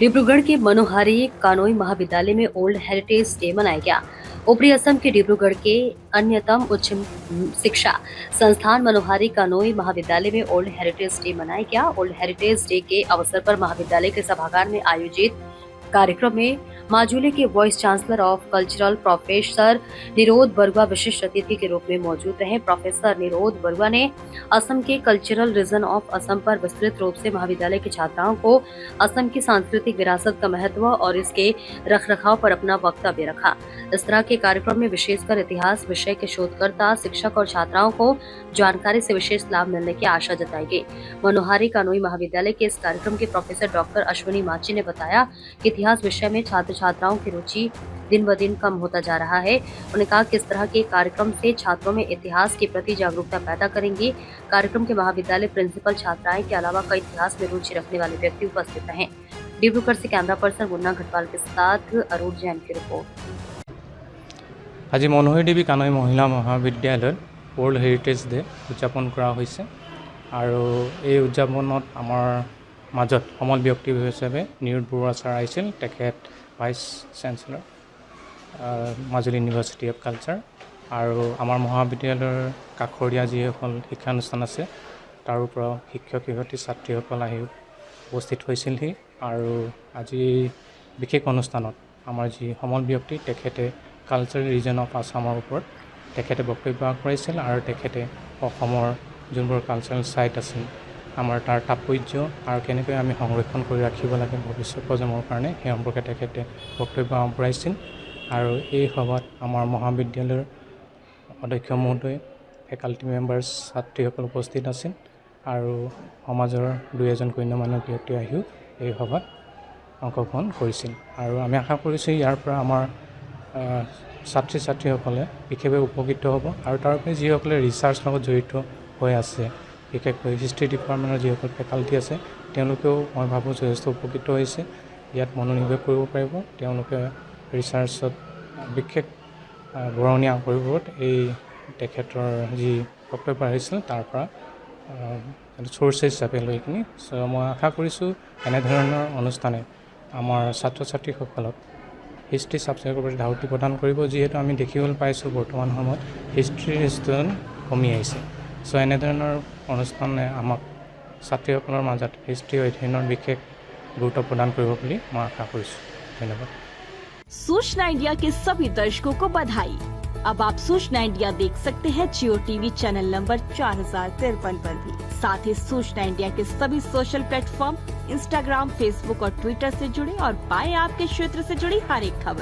डिब्रूगढ़ के मनोहारी कानोई महाविद्यालय में old heritage day मनाया गया। ऊपरी असम के डिब्रूगढ़ के अन्यतम उच्च शिक्षा संस्थान मनोहारी कानोई महाविद्यालय में ओल्ड हेरिटेज डे मनाया गया। ओल्ड हेरिटेज डे के अवसर पर महाविद्यालय के सभागार में आयोजित कार्यक्रम में माजुली के vice chancellor of cultural professor Nirod Barua विशिष्ट अतिथि के रूप में मौजूद रहे। प्रोफेसर निरोध बरुआ ने असम के कल्चरल रीजन ऑफ असम पर विस्तृत रूप से महाविद्यालय के छात्राओं को असम की सांस्कृतिक विरासत का महत्व और इसके रखरखाव पर अपना वक्तव्य रखा। इस तरह के कार्यक्रम में विशेषकर इतिहास विषय के शोधकर्ता, शिक्षक और छात्राओं को जानकारी से विशेष लाभ मिलने की आशा जताई गई। मनोहारी कानोई महाविद्यालय के इस कार्यक्रम के प्रोफेसर डॉक्टर अश्विनी माची ने बताया कि इतिहास विषय में छात्र छात्राओं की रुचि दिन ब दिन कम होता जा रहा है। उन्होंने कहा कि इस तरह के कार्यक्रम से छात्रों में इतिहास के प्रति जागरूकता पैदा करेंगे। कार्यक्रम के महाविद्यालय प्रिंसिपल छात्राएं के अलावा कई इतिहास में रुचि रखने वाले व्यक्ति उपस्थित रहे। डिब्रूगढ़ से कैमरा पर्सन मुन्ना घटवाल के साथ अरुण जैन की रिपोर्ट। आज मनोहरी देवी कानई महिला महाविद्यालय वर्ल्ड हेरिटेज डे उद्यापन करा होइसे आरो এই উদযাপনত আমাৰ মাজত সমল ব্যক্তি হিচাপে নিৰোধ বৰুৱা ছাৰ আহিছিল। তেখেত vice chancellor Majuli university of culture আৰু আমাৰ মহাবিদ্যালয়ৰ কাষৰীয়া যিসকল শিক্ষানুষ্ঠান আছে তাৰ পৰা শিক্ষক শিক্ষয়িত্ৰী ছাত্ৰীসকল আহি উপস্থিত হৈছিলহি আৰু আজি বিশেষ অনুষ্ঠানত আমাৰ যি সমল ব্যক্তি তেখেতে কালচাৰেল ৰিজন অফ আসামৰ ওপৰত তেখেতে বক্তব্য আগবঢ়াইছিল আৰু তেখেতে অসমৰ যোনবোৰ কালচাৰেল সাইট আছে আমাৰ তাৰ তাৎপৰ্য আৰু কেনেকৈ আমি সংৰক্ষণ কৰি ৰাখিব লাগে ভৱিষ্যত প্ৰজন্মৰ কাৰণে সেই সম্পৰ্কে তেখেতে বক্তব্য আগবঢ়াইছিল। আৰু এই সভাত আমাৰ মহাবিদ্যালয়ৰ অধ্যক্ষ মহোদয়, ফেকাল্টি মেম্বাৰ্ছ, ছাত্ৰীসকল উপস্থিত আছিল আৰু সমাজৰ দুই এজন গণ্যমান্য ব্যক্তি আহিও এই সভাত অংশগ্ৰহণ কৰিছিল। আৰু আমি আশা কৰিছোঁ ইয়াৰ পৰা আমাৰ ছাত্ৰী ছাত্ৰীসকলে বিশেষভাৱে উপকৃত হ'ব আৰু তাৰ উপৰি যিসকলে ৰিচাৰ্চ লগত জড়িত হৈ আছে, বিশেষকৈ হিষ্ট্ৰী ডিপাৰ্টমেণ্টৰ যিসকল ফেকাল্টি আছে তেওঁলোকেও মই ভাবোঁ যথেষ্ট উপকৃত হৈছে। ইয়াত মনোনিৱেশ কৰিব পাৰিব, তেওঁলোকে ৰিচাৰ্চত বিশেষ বৰঙণি আগবঢ়াব। এই তেখেতৰ যি বক্তব্য আহিছিল তাৰ পৰা চ'ৰ্চেছ হিচাপে লৈ কিনি মই আশা কৰিছোঁ এনেধৰণৰ অনুষ্ঠানে আমাৰ ছাত্ৰ ছাত্ৰীসকলক হিষ্ট্ৰী ছাবজেক্টৰ প্ৰতি ধাউতি প্ৰদান কৰিব, যিহেতু আমি দেখিবলৈ পাইছোঁ বৰ্তমান সময়ত হিষ্ট্ৰীৰ ষ্টুডেণ্ট কমি আহিছে। চ' এনেধৰণৰ অনুষ্ঠানে আমাক ছাত্ৰীসকলৰ মাজত হিষ্ট্ৰী অধ্যয়নৰ বিশেষ গুৰুত্ব প্ৰদান কৰিব বুলি মই আশা কৰিছোঁ। ধন্যবাদ। सूचना इंडिया के सभी दर्शकों को बधाई। अब आप सूचना इंडिया देख सकते हैं जियो टीवी चैनल नंबर 4053 पर भी। साथ ही सूचना इंडिया के सभी सोशल प्लेटफॉर्म इंस्टाग्राम, फेसबुक और ट्विटर से जुड़े और पाएं आपके क्षेत्र से जुड़ी हर एक खबर।